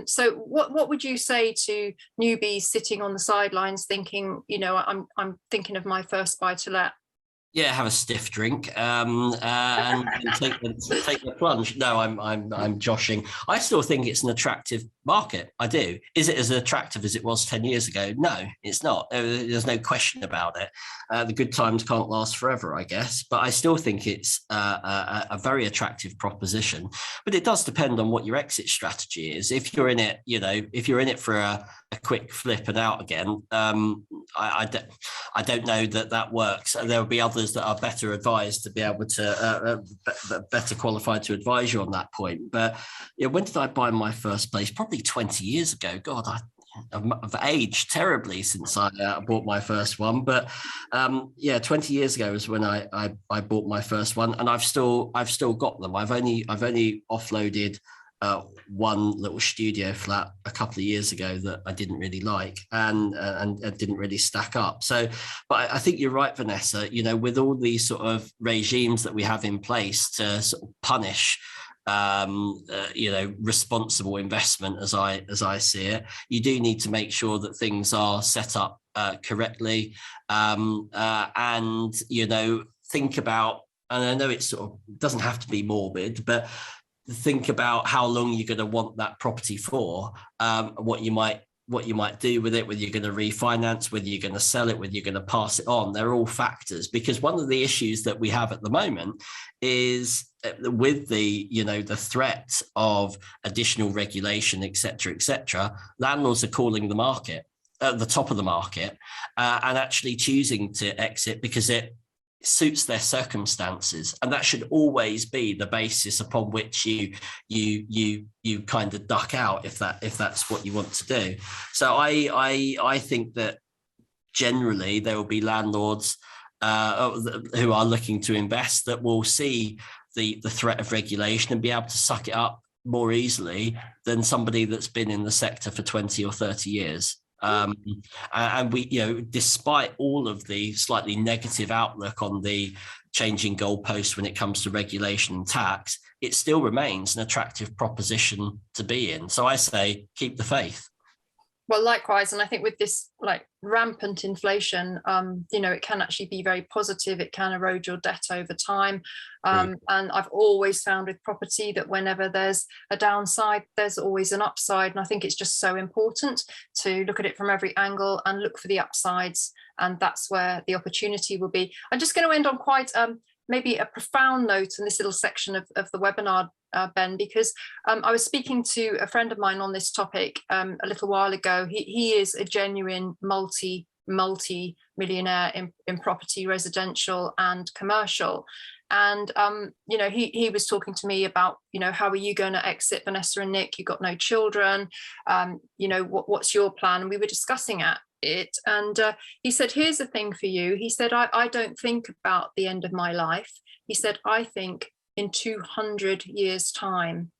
So what would you say to newbies sitting on the sidelines thinking, I'm thinking of my first buy-to-let? Yeah, have a stiff drink and take the plunge. No, I'm joshing. I still think it's an attractive market. I do. Is it as attractive as it was 10 years ago? No, it's not. There's no question about it. The good times can't last forever, I guess. But I still think it's a very attractive proposition. But it does depend on what your exit strategy is. If you're in it, if you're in it for a quick flip and out again, I don't know that works. There will be others that are better advised to be able to better qualified to advise you on that point. But when did I buy my first place? Probably 20 years ago. God, I've aged terribly since I bought my first one. But 20 years ago was when I bought my first one, and I've still got them. I've only offloaded one little studio flat a couple of years ago that I didn't really like and didn't really stack up. So, but I think you're right, Vanessa, with all these sort of regimes that we have in place to sort of punish responsible investment, as I see it, you do need to make sure that things are set up correctly, and think about, and I know it sort of doesn't have to be morbid, but think about how long you're going to want that property for, what you might do with it, whether you're going to refinance, whether you're going to sell it, whether you're going to pass it on. They're all factors, because one of the issues that we have at the moment is with the threat of additional regulation, etc., landlords are calling the market at the top of the market and actually choosing to exit because it suits their circumstances, and that should always be the basis upon which you kind of duck out if that's what you want to do. So I think that generally there will be landlords who are looking to invest that will see the threat of regulation and be able to suck it up more easily than somebody that's been in the sector for 20 or 30 years. And we, despite all of the slightly negative outlook on the changing goalposts when it comes to regulation and tax, it still remains an attractive proposition to be in. So I say, keep the faith. Well, likewise, and I think with this like rampant inflation, it can actually be very positive. It can erode your debt over time. And I've always found with property that whenever there's a downside, there's always an upside. And I think it's just so important to look at it from every angle and look for the upsides. And that's where the opportunity will be. I'm just going to end on quite maybe a profound note in this little section of the webinar, Ben, because I was speaking to a friend of mine on this topic a little while ago. He is a genuine multi-millionaire in property, residential and commercial. And, he was talking to me about, how are you going to exit, Vanessa and Nick? You've got no children. What's your plan? And we were discussing it. And he said, here's the thing for you. He said, I don't think about the end of my life. He said, I think in 200 years' time.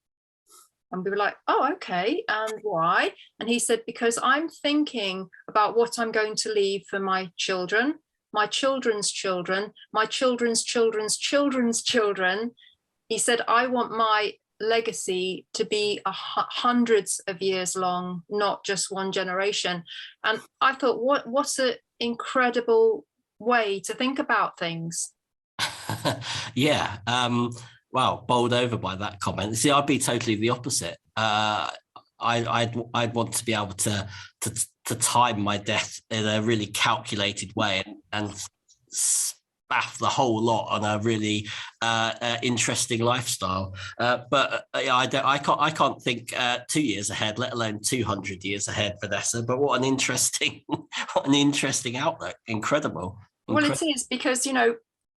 And we were like, oh, okay. And why? And he said, because I'm thinking about what I'm going to leave for my children, my children's children, my children's children's children's children. He said, I want my legacy to be hundreds of years long, not just one generation. And I thought, what's an incredible way to think about things. Yeah. Wow, bowled over by that comment. See, I'd be totally the opposite. I'd want to be able to time my death in a really calculated way and spaff the whole lot on a really interesting lifestyle. I can't think 2 years ahead, let alone 200 years ahead, Vanessa. But what an interesting outlook. Incredible. Well, it is, because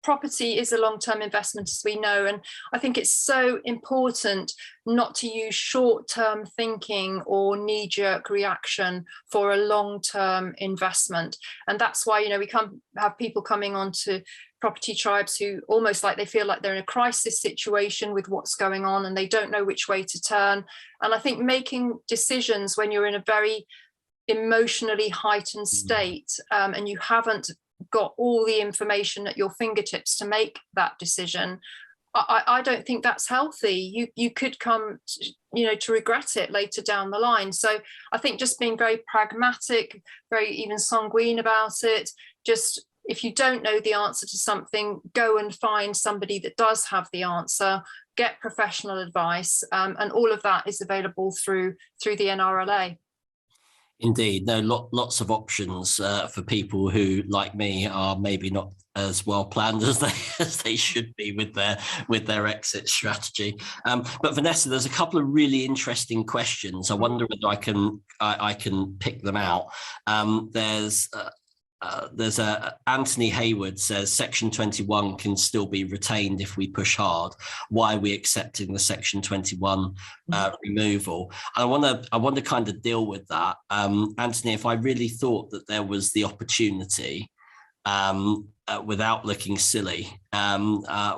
property is a long-term investment, as we know, and I think it's so important not to use short-term thinking or knee-jerk reaction for a long-term investment. And that's why we can't have people coming onto Property Tribes who almost like they feel like they're in a crisis situation with what's going on and they don't know which way to turn. And I think making decisions when you're in a very emotionally heightened state and you haven't got all the information at your fingertips to make that decision, I don't think that's healthy. You could come to regret it later down the line. So I think just being very pragmatic, very even sanguine about it, just if you don't know the answer to something, go and find somebody that does have the answer, get professional advice, and all of that is available through the NRLA. Indeed, no, lots of options for people who, like me, are maybe not as well planned as they should be with their exit strategy. But Vanessa, there's a couple of really interesting questions. I wonder whether I can pick them out. There's Anthony Hayward says Section 21 can still be retained if we push hard. Why are we accepting the Section 21 removal? And I want to kind of deal with that. Anthony, if I really thought that there was the opportunity, without looking silly,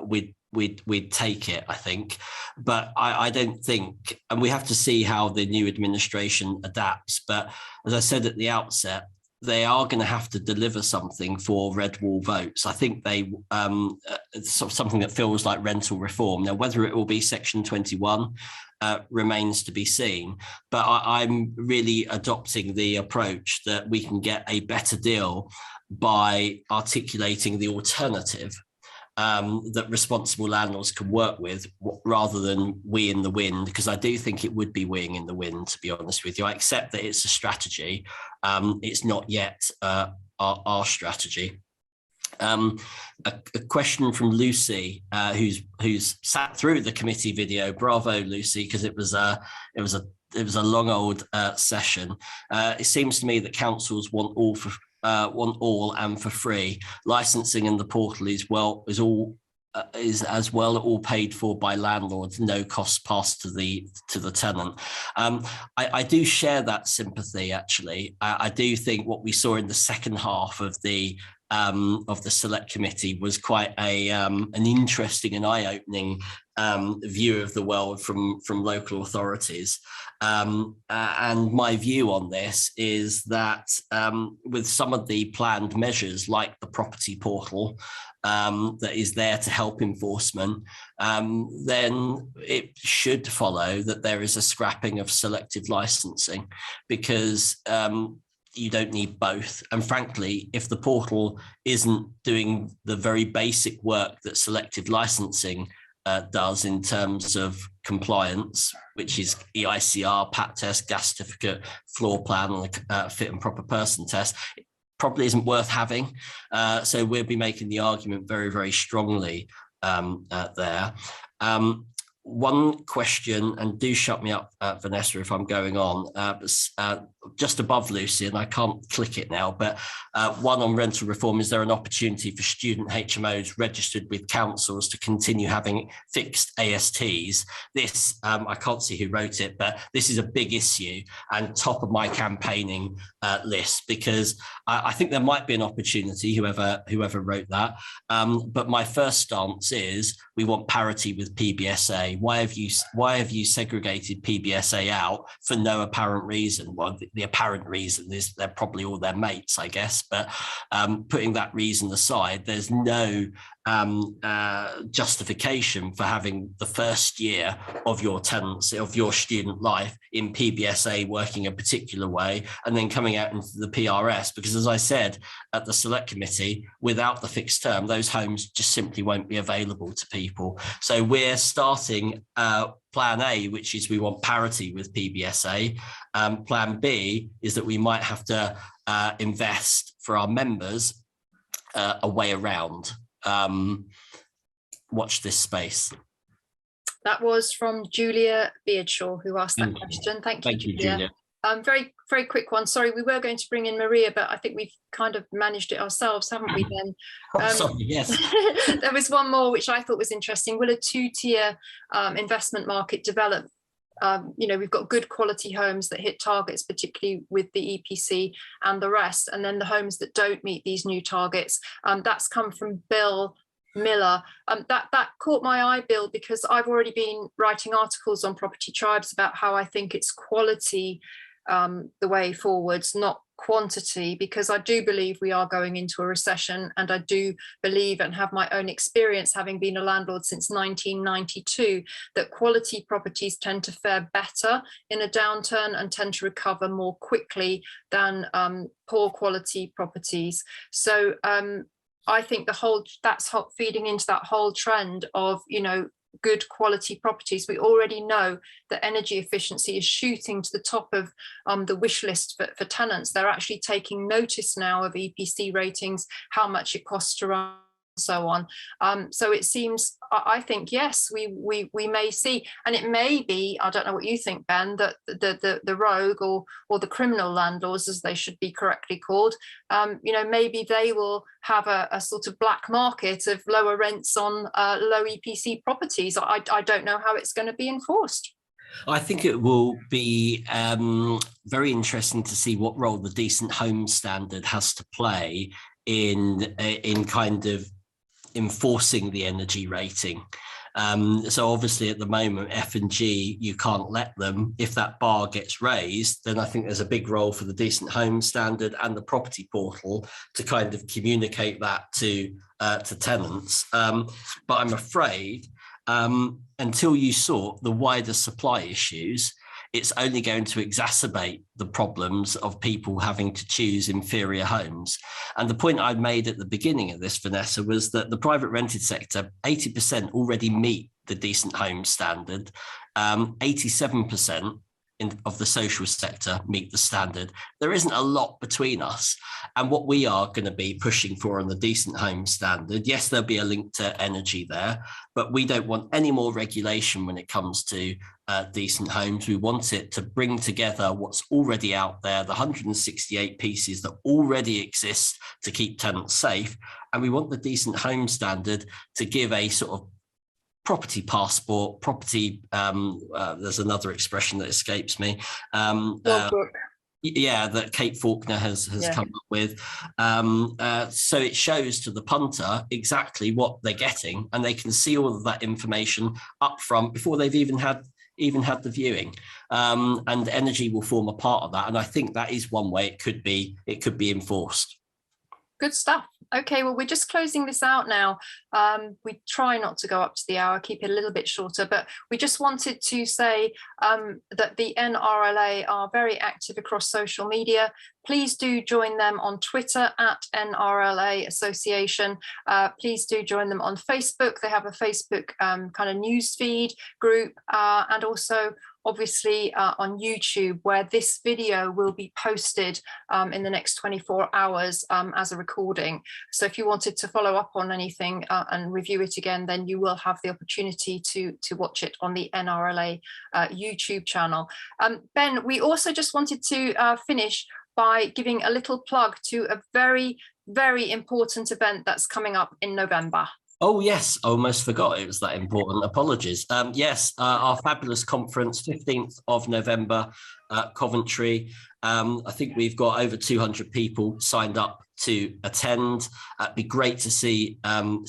we'd take it, I think. But I don't think, and we have to see how the new administration adapts. But as I said at the outset, they are going to have to deliver something for red wall votes. I think they something that feels like rental reform. Now, whether it will be Section 21 remains to be seen. But I'm really adopting the approach that we can get a better deal by articulating the alternative that responsible landlords can work with, rather than we in the wind, because I do think it would be weeing in the wind, to be honest with you. I accept that it's a strategy. It's not yet our strategy. A question from Lucy, who's sat through the committee video. Bravo, Lucy, because it was a long old session. It seems to me that councils want all and for free. Licensing and the portal is as well all paid for by landlords, no costs passed to the tenant. I do share that sympathy, actually. I do think what we saw in the second half of the of the select committee was quite an interesting and eye-opening view of the world from local authorities. And my view on this is that with some of the planned measures like the property portal that is there to help enforcement, then it should follow that there is a scrapping of selective licensing, because you don't need both. And frankly, if the portal isn't doing the very basic work that selective licensing does in terms of compliance, which is EICR, PAT test, gas certificate, floor plan, and the fit and proper person test, it probably isn't worth having. So we'll be making the argument very, very strongly there. One question, and do shut me up, Vanessa, if I'm going on, just above Lucy, and I can't click it now, but one on rental reform: is there an opportunity for student HMOs registered with councils to continue having fixed ASTs? This, I can't see who wrote it, but this is a big issue and top of my campaigning list, because I think there might be an opportunity, whoever wrote that. But my first stance is we want parity with PBSA. Why have you segregated PBSA out for no apparent reason? Well, the apparent reason is they're probably all their mates, I guess. But putting that reason aside, there's no justification for having the first year of your tenancy, of your student life, in PBSA working a particular way and then coming out into the PRS, because as I said at the select committee, without the fixed term, those homes just simply won't be available to people. So we're starting plan A, which is we want parity with PBSA. Plan B is that we might have to invest for our members a way around. Watch this space. That was from Julia Beardshaw, who asked that question. Thank you, Julia. Very, very quick one. Sorry, we were going to bring in Maria, but I think we've kind of managed it ourselves, haven't we, Ben? Sorry, yes. There was one more which I thought was interesting. Will a two-tier investment market develop? We've got good quality homes that hit targets, particularly with the EPC and the rest, and then the homes that don't meet these new targets. That's come from Bill Miller. That caught my eye, Bill, because I've already been writing articles on Property Tribes about how I think it's quality the way forwards, not quantity, because I do believe we are going into a recession, and I do believe and have my own experience, having been a landlord since 1992, that quality properties tend to fare better in a downturn and tend to recover more quickly than poor quality properties. So I think that's feeding into that whole trend of, good quality properties. We already know that energy efficiency is shooting to the top of the wish list for tenants. They're actually taking notice now of EPC ratings, how much it costs to run, and so on. So it seems, I think, yes, we may see, and it may be, I don't know what you think, Ben, that the rogue or the criminal landlords, as they should be correctly called, maybe they will have a sort of black market of lower rents on low EPC properties. I don't know how it's going to be enforced. I think it will be very interesting to see what role the Decent Home Standard has to play in kind of enforcing the energy rating. So obviously at the moment, F and G, you can't let them. If that bar gets raised, then I think there's a big role for the Decent Home Standard and the property portal to kind of communicate that to tenants. But I'm afraid until you sort the wider supply issues, it's only going to exacerbate the problems of people having to choose inferior homes. And the point I made at the beginning of this, Vanessa, was that the private rented sector, 80% already meet the Decent Home Standard, 87% of the social sector meet the standard. There isn't a lot between us. And what we are going to be pushing for on the Decent Home Standard, yes, there'll be a link to energy there, but we don't want any more regulation when it comes to decent homes. We want it to bring together what's already out there, the 168 pieces that already exist to keep tenants safe. And we want the Decent Home Standard to give a sort of property passport, property, there's another expression that escapes me. Logbook. Yeah, that Kate Faulkner has come up with. So it shows to the punter exactly what they're getting, and they can see all of that information up front before they've even had the viewing. And energy will form a part of that. And I think that is one way it could be enforced. Good stuff. Okay, well, we're just closing this out now. We try not to go up to the hour, keep it a little bit shorter, but we just wanted to say that the NRLA are very active across social media. Please do join them on Twitter at NRLA Association. Please do join them on Facebook. They have a Facebook kind of news feed group, and also obviously on YouTube, where this video will be posted in the next 24 hours as a recording. So if you wanted to follow up on anything and review it again, then you will have the opportunity to watch it on the NRLA YouTube channel. Ben, we also just wanted to finish by giving a little plug to a very, very important event that's coming up in November. Oh, yes, I almost forgot it was that important. Apologies. Yes, our fabulous conference, 15th of November, Coventry. I think we've got over 200 people signed up to attend. It'd be great to see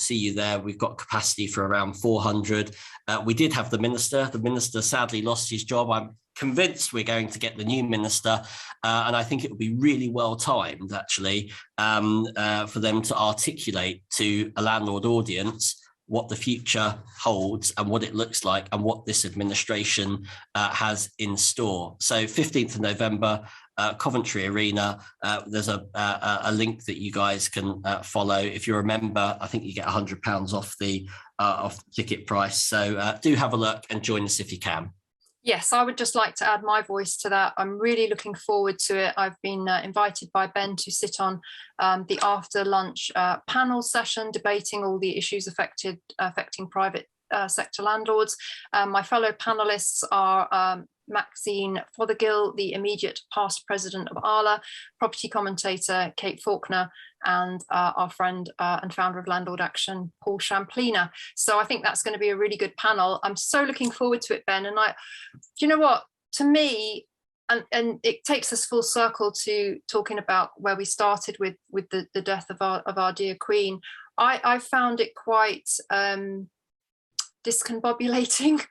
you there. We've got capacity for around 400. We did have the minister. The minister sadly lost his job. I'm convinced we're going to get the new minister, and I think it would be really well timed actually for them to articulate to a landlord audience what the future holds and what it looks like and what this administration has in store. So 15th of November, Coventry Arena. There's a link that you guys can follow. If you're a member, I think you get £100 off the ticket price. So do have a look and join us if you can. Yes, I would just like to add my voice to that. I'm really looking forward to it. I've been invited by Ben to sit on the after lunch panel session debating all the issues affecting private sector landlords. My fellow panelists are Maxine Fothergill, the immediate past president of ALA, property commentator Kate Faulkner, and our friend and founder of Landlord Action, Paul Champlina. So I think that's going to be a really good panel. I'm so looking forward to it, Ben. And you know what, to me, and it takes us full circle to talking about where we started with the death of our dear Queen. I found it quite discombobulating.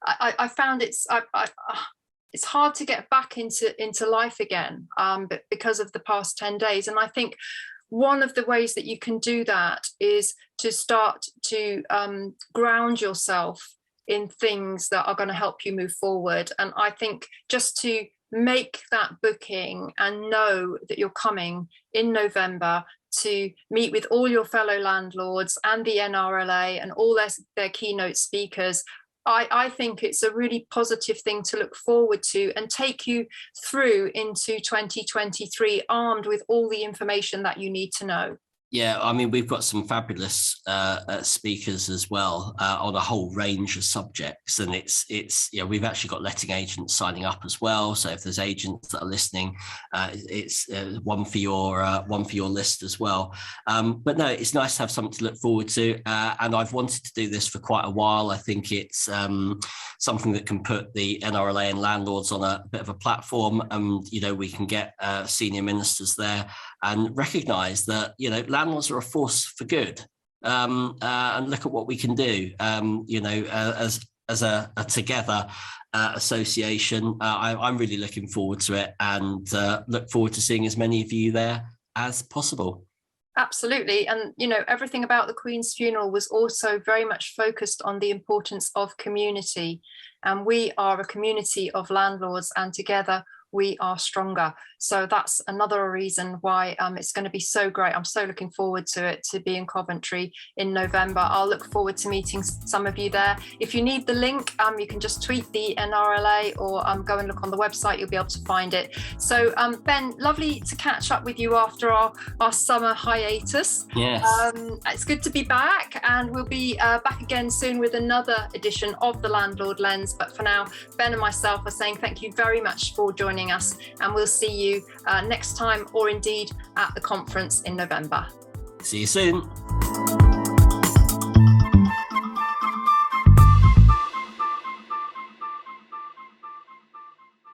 I found it's hard to get back into life again, but because of the past 10 days. And I think one of the ways that you can do that is to start to ground yourself in things that are going to help you move forward. And I think just to make that booking and know that you're coming in November to meet with all your fellow landlords and the NRLA and all their keynote speakers, I think it's a really positive thing to look forward to and take you through into 2023 armed with all the information that you need to know. Yeah, I mean, we've got some fabulous speakers as well on a whole range of subjects, and it's we've actually got letting agents signing up as well. So if there's agents that are listening, it's one for your list as well. But no, it's nice to have something to look forward to, and I've wanted to do this for quite a while. I think it's something that can put the NRLA and landlords on a bit of a platform, and we can get senior ministers there and recognise that landlords are a force for good, and look at what we can do. As a together association, I'm really looking forward to it, and look forward to seeing as many of you there as possible. Absolutely. And, everything about the Queen's funeral was also very much focused on the importance of community. And we are a community of landlords, and together we are stronger. So that's another reason why it's going to be so great. I'm so looking forward to it, to be in Coventry in November. I'll look forward to meeting some of you there. If you need the link, you can just tweet the NRLA or go and look on the website. You'll be able to find it. So Ben, lovely to catch up with you after our summer hiatus. Yes. It's good to be back, and we'll be back again soon with another edition of the Landlord Lens. But for now, Ben and myself are saying thank you very much for joining us, and we'll see you next time, or indeed at the conference in November. See you soon.